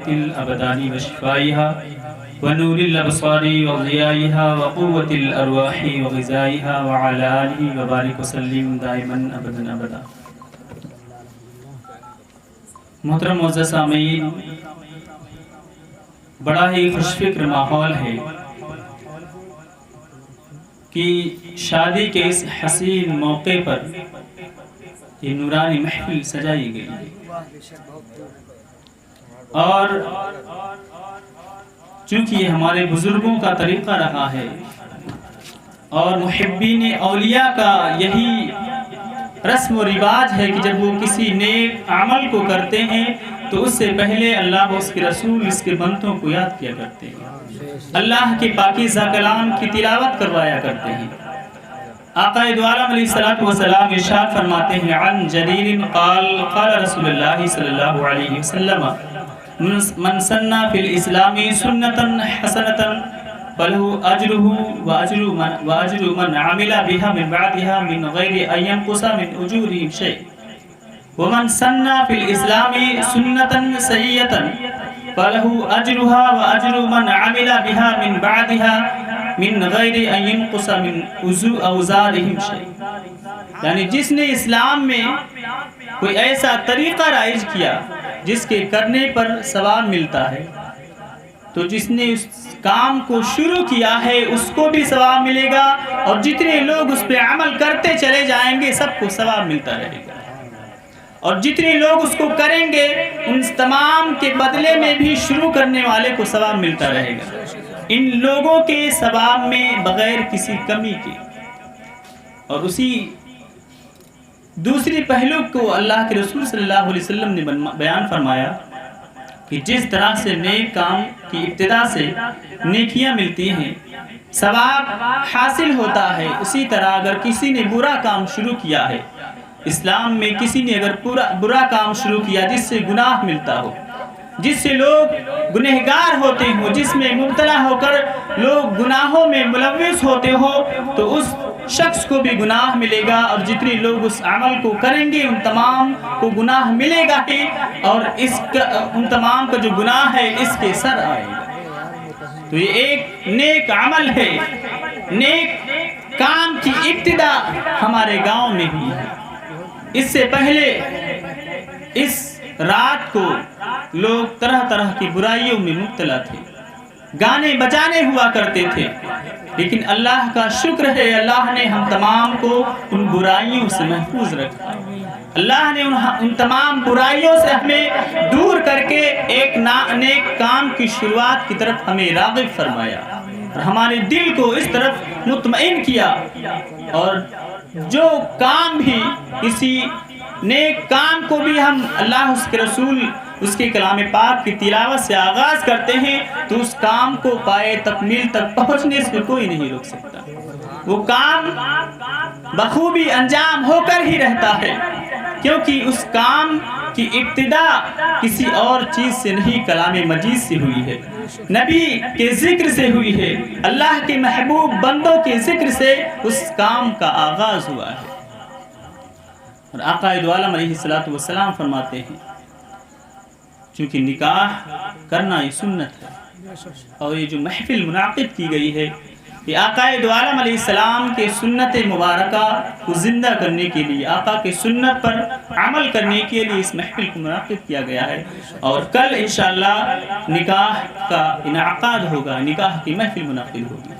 الأبدان وشفائها ونور الأبصار وضيائها وقوة الأرواح وغذائها وعلى آله وبارك وسلم دائما أبدا أبدا۔ محترم معزز سامعین، بڑا ہی خوش فکر ماحول ہے کہ شادی کے اس حسین موقع پر یہ نورانی محفل سجائی گئی ہے، اور چونکہ یہ ہمارے بزرگوں کا طریقہ رہا ہے اور محبین اولیاء کا یہی رسم و رواج ہے کہ جب وہ کسی نیک عمل کو کرتے ہیں تو اس سے پہلے اللہ و اس کے رسول اس کے بندوں کو یاد کیا کرتے ہیں، اللہ کے پاکیزہ کلام کی تلاوت کروایا کرتے ہیں۔ آقا دو عالم علیہ السلام ارشاد فرماتے ہیں عن جریر قال قال رسول اللہ صلی اللہ علیہ وسلم من سن فی الاسلام سنتا حسنتا فله اجره واجر من عمل بها من بعدها من غیر ان ينقص من اجورهم شيء ومن سن فی الاسلام سنتا سیئتا فله اجرها واجر من عمل بها من بعدها من غیر ان ينقص من اوزارهم شيء، یعنی جس نے اسلام میں کوئی ایسا طریقہ رائج کیا جس کے کرنے پر ثواب ملتا ہے، تو جس نے اس کام کو شروع کیا ہے اس کو بھی ثواب ملے گا، اور جتنے لوگ اس پہ عمل کرتے چلے جائیں گے سب کو ثواب ملتا رہے گا، اور جتنے لوگ اس کو کریں گے ان تمام کے بدلے میں بھی شروع کرنے والے کو ثواب ملتا رہے گا، ان لوگوں کے ثواب میں بغیر کسی کمی کے۔ اور اسی دوسری پہلو کو اللہ کے رسول صلی اللہ علیہ وسلم نے بیان فرمایا کہ جس طرح سے نیک کام کی ابتدا سے نیکیاں ملتی ہیں، ثواب حاصل ہوتا ہے، اسی طرح اگر کسی نے برا کام شروع کیا ہے، اسلام میں کسی نے اگر برا کام شروع کیا جس سے گناہ ملتا ہو، جس سے لوگ گنہگار ہوتے ہوں، جس میں مبتلا ہو کر لوگ گناہوں میں ملوث ہوتے ہو، تو اس شخص کو بھی گناہ ملے گا، اور جتنے لوگ اس عمل کو کریں گے ان تمام کو گناہ ملے گا ہی، اور ان تمام کا جو گناہ ہے اس کے سر آئے گا۔ تو یہ ایک نیک عمل ہے، نیک کام کی ابتدا ہمارے گاؤں میں ہوئی ہے۔ اس سے پہلے اس رات کو لوگ طرح طرح کی برائیوں میں مبتلا تھے، گانے بجانے ہوا کرتے تھے، لیکن اللہ کا شکر ہے اللہ نے ہم تمام کو ان برائیوں سے محفوظ رکھا، اللہ نے ان تمام برائیوں سے ہمیں دور کر کے ایک نیک کام کی شروعات کی طرف ہمیں راغب فرمایا، اور ہمارے دل کو اس طرف مطمئن کیا، اور جو کام بھی کسی نیک کام کو بھی ہم اللہ اس کے رسول اس کے کلام پاک کی تلاوت سے آغاز کرتے ہیں تو اس کام کو پائے تکمیل تک پہنچنے سے کوئی نہیں روک سکتا، وہ کام بخوبی انجام ہو کر ہی رہتا ہے، کیونکہ اس کام کی ابتدا کسی اور چیز سے نہیں کلام مجید سے ہوئی ہے، نبی کے ذکر سے ہوئی ہے، اللہ کے محبوب بندوں کے ذکر سے اس کام کا آغاز ہوا ہے۔ اور آقا دو عالم علیہ السلام فرماتے ہیں چونکہ نکاح کرنا یہ سنت ہے، اور یہ جو محفل منعقد کی گئی ہے یہ آقا دو عالم علیہ السلام کے سنت مبارکہ کو زندہ کرنے کے لیے، آقا کے سنت پر عمل کرنے کے لیے اس محفل کو منعقد کیا گیا ہے، اور کل انشاءاللہ نکاح کا انعقاد ہوگا، نکاح کی محفل منعقد ہوگی۔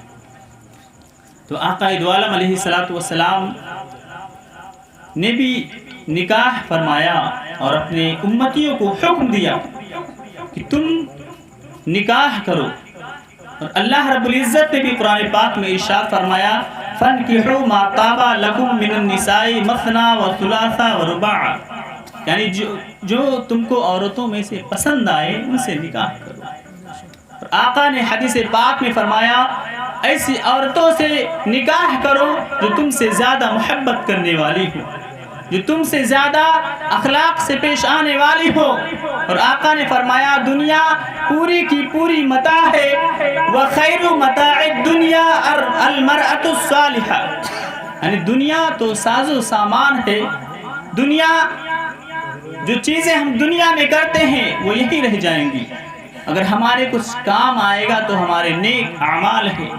تو آقا دو عالم علیہ السلام نے بھی نکاح فرمایا اور اپنے امتیوں کو حکم دیا کہ تم نکاح کرو، اور اللہ رب العزت نے بھی قرآن پاک میں ارشاد فرمایا فَانْكِحُوا مَا طَابَ لَكُم مِّنَ النِّسَاءِ مَثْنَىٰ وَثُلَاثَ وَرُبَاعَ، یعنی جو تم کو عورتوں میں سے پسند آئے ان سے نکاح کرو۔ اور آقا نے حدیث پاک میں فرمایا ایسی عورتوں سے نکاح کرو جو تم سے زیادہ محبت کرنے والی ہو، جو تم سے زیادہ اخلاق سے پیش آنے والی ہو۔ اور آقا نے فرمایا دنیا پوری کی پوری متاع ہے، وَخَيْرُ مَتَاعِ الدُّنْيَا الْمَرْأَةُ الصَّالِحَةُ، یعنی دنیا تو ساز و سامان ہے، دنیا جو چیزیں ہم دنیا میں کرتے ہیں وہ یہی رہ جائیں گی، اگر ہمارے کچھ کام آئے گا تو ہمارے نیک اعمال ہیں۔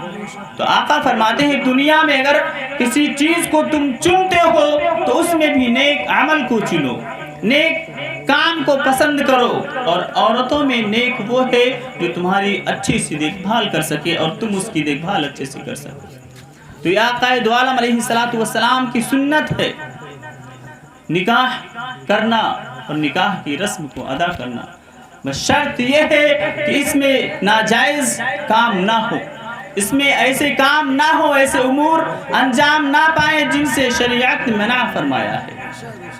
تو آقا فرماتے ہیں دنیا میں اگر کسی چیز کو تم چنتے ہو تو اس میں بھی نیک عمل کو چنو، نیک کام کو پسند کرو، اور عورتوں میں نیک وہ ہے جو تمہاری اچھی سی دیکھ بھال کر سکے اور تم اس کی دیکھ بھال اچھے سے کر سکو۔ تو یہ آقا دو عالم علیہ السلام کی سنت ہے نکاح کرنا اور نکاح کی رسم کو ادا کرنا، بس شرط یہ ہے کہ اس میں ناجائز کام نہ ہو، اس میں ایسے کام نہ ہو، ایسے امور انجام نہ پائیں جن سے شریعت نے منع فرمایا ہے۔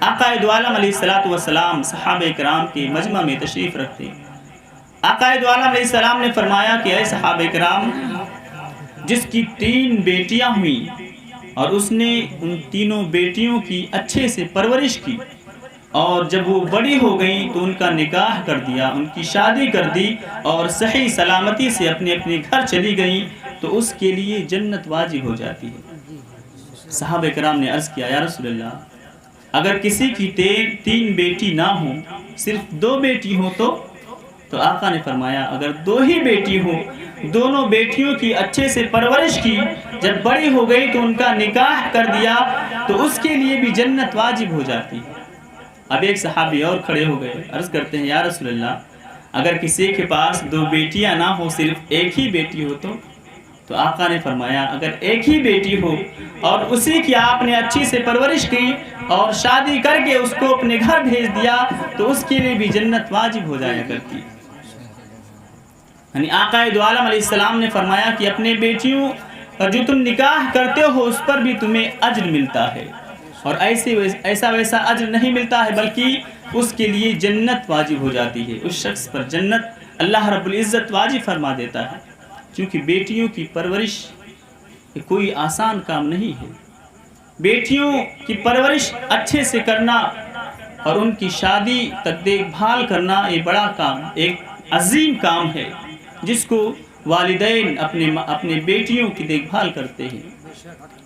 آقا دو عالم علیہ السلام صحابہ کرام کے مجمع میں تشریف رکھتے ہیں۔ آقا دو عالم علیہ السلام نے فرمایا کہ اے صحابہ کرام، جس کی 3 بیٹیاں ہوئیں اور اس نے ان تینوں بیٹیوں کی اچھے سے پرورش کی، اور جب وہ بڑی ہو گئیں تو ان کا نکاح کر دیا، ان کی شادی کر دی اور صحیح سلامتی سے اپنے اپنے گھر چلی گئیں، تو اس کے لیے جنت واجب ہو جاتی ہے۔ صحابہ کرام نے عرض کیا یا رسول اللہ، اگر کسی کی 3 بیٹی نہ ہوں، صرف 2 بیٹی ہوں تو آقا نے فرمایا اگر 2 ہی بیٹی ہوں، دونوں بیٹیوں کی اچھے سے پرورش کی، جب بڑی ہو گئی تو ان کا نکاح کر دیا، تو اس کے لیے بھی جنت واجب ہو جاتی ہے۔ اب ایک صحابی اور کھڑے ہو گئے، عرض کرتے ہیں یا رسول اللہ، اگر کسی کے پاس 2 بیٹیاں نہ ہو، صرف ایک ہی بیٹی ہو تو آقا نے فرمایا اگر ایک ہی بیٹی ہو اور اسی کی آپ نے اچھی سے پرورش کی اور شادی کر کے اس کو اپنے گھر بھیج دیا تو اس کے لیے بھی جنت واجب ہو جایا کرتی۔ یعنی آقا دو عالم علیہ السلام نے فرمایا کہ اپنے بیٹیوں کا جو تم نکاح کرتے ہو اس پر بھی تمہیں اجر ملتا ہے، اور ایسا ویسا اجر نہیں ملتا ہے، بلکہ اس کے لیے جنت واجب ہو جاتی ہے، اس شخص پر جنت اللہ رب العزت واجب فرما دیتا ہے، کیونکہ بیٹیوں کی پرورش کوئی آسان کام نہیں ہے۔ بیٹیوں کی پرورش اچھے سے کرنا اور ان کی شادی تک دیکھ بھال کرنا یہ بڑا کام، ایک عظیم کام ہے جس کو والدین اپنے بیٹیوں کی دیکھ بھال کرتے ہیں۔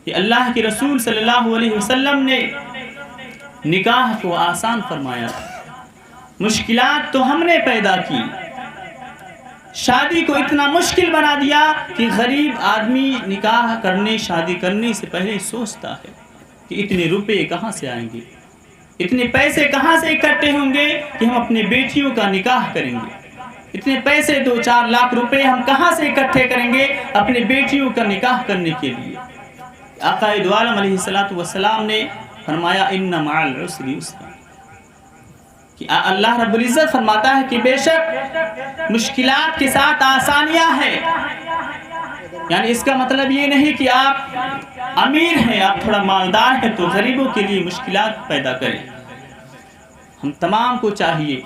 کہ اللہ کے رسول صلی اللہ علیہ وسلم نے نکاح کو آسان فرمایا، مشکلات تو ہم نے پیدا کی، شادی کو اتنا مشکل بنا دیا کہ غریب آدمی نکاح کرنے شادی کرنے سے پہلے سوچتا ہے کہ اتنے روپے کہاں سے آئیں گے، اتنے پیسے کہاں سے اکٹھے ہوں گے کہ ہم اپنے بیٹیوں کا نکاح کریں گے، اتنے پیسے 2-4 لاکھ روپے ہم کہاں سے اکٹھے کریں گے اپنے بیٹیوں کا نکاح کرنے کے لیے۔ آقا دو عالم علیہ السلام نے فرمایا ان مع العسر یسرا، کہ اللہ رب العزت فرماتا ہے کہ بے شک مشکلات کے ساتھ آسانیاں ہیں۔ یعنی اس کا مطلب یہ نہیں کہ آپ امیر ہیں، آپ تھوڑا مالدار ہیں تو غریبوں کے لیے مشکلات پیدا کریں۔ ہم تمام کو چاہیے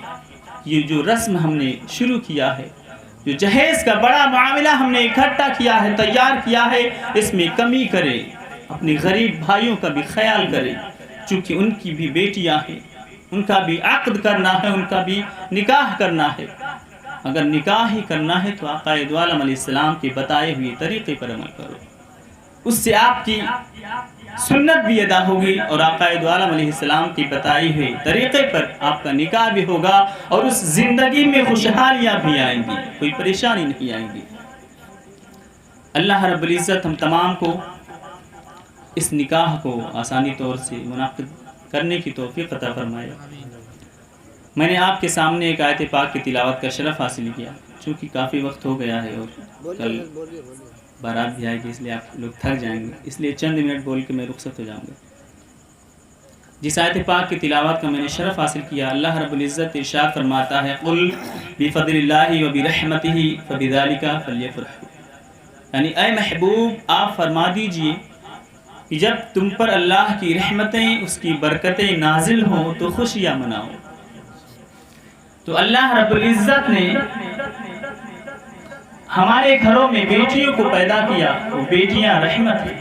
یہ جو رسم ہم نے شروع کیا ہے، جو جہیز کا بڑا معاملہ ہم نے اکٹھا کیا ہے، تیار کیا ہے، اس میں کمی کریں، اپنے غریب بھائیوں کا بھی خیال کریں، چونکہ ان کی بھی بیٹیاں ہیں، ان کا بھی عقد کرنا ہے، ان کا بھی نکاح کرنا ہے۔ اگر نکاح ہی کرنا ہے تو آقا دو عالم علیہ السلام کے بتائے ہوئے طریقے پر عمل کرو، اس سے آپ کی سنت بھی ادا ہوگی اور آقا دو عالم علیہ السلام کی بتائی ہوئی طریقے پر آپ کا نکاح بھی ہوگا، اور اس زندگی میں خوشحالیاں بھی آئیں گی، کوئی پریشانی نہیں آئیں گی۔ اللہ رب العزت ہم تمام کو اس نکاح کو آسانی طور سے منعقد کرنے کی توفیق عطا فرمائے۔ میں نے آپ کے سامنے ایک آیت پاک کی تلاوت کا شرف حاصل کیا، چونکہ کافی وقت ہو گیا ہے اور کل بارات بھی آئے گی، اس لیے آپ لوگ تھک جائیں گے، اس لیے چند منٹ بول کے میں رخصت ہو جاؤں گا۔ جس آیت پاک کی تلاوت کا میں نے شرف حاصل کیا، اللہ رب العزت ارشاد فرماتا ہے قل بفضل اللہ وبرحمتہ فبذلک فلیفرحوا، یعنی اے محبوب آپ فرما دیجئے کہ جب تم پر اللہ کی رحمتیں، اس کی برکتیں نازل ہوں تو خوشیاں مناؤ۔ تو اللہ رب العزت نے ہمارے گھروں میں بیٹیوں کو پیدا کیا، وہ بیٹیاں رحمت ہیں،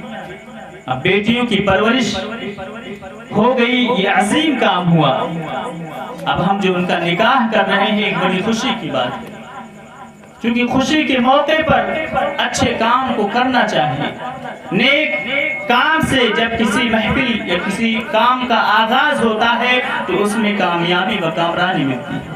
اب بیٹیوں کی پرورش ہو گئی، یہ عظیم کام ہوا۔ اب ہم جو ان کا نکاح کر رہے ہیں ایک بڑی خوشی کی بات ہے، کیونکہ خوشی کے موقع پر اچھے کام کو کرنا چاہیے۔ نیک کام سے جب کسی محفل یا کسی کام کا آغاز ہوتا ہے تو اس میں کامیابی و کامرانی ملتی ہے۔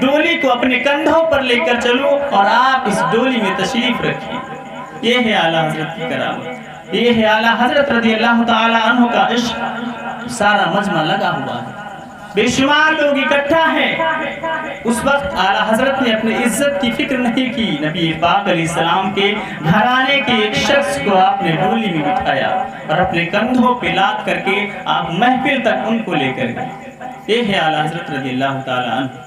ڈولی کو اپنے کندھوں پر لے کر چلو اور آپ اس ڈولی میں تشریف رکھیں۔ یہ ہے اعلیٰ حضرت کی کرامت، یہ ہے اعلیٰ حضرت رضی اللہ تعالی عنہ کا عشق۔ سارا مجمع لگا ہوا ہے، بے شمار لوگ اکٹھا ہیں۔ اس وقت اعلیٰ حضرت نے اپنی عزت کی فکر نہیں کی، نبی پاک علیہ السلام کے گھرانے کے ایک شخص کو آپ نے ڈولی میں بٹھایا اور اپنے کندھوں پہ لاد کر کے آپ محفل تک ان کو لے کر گئے۔ یہ ہے اعلیٰ حضرت رضی اللہ تعالی عنہ۔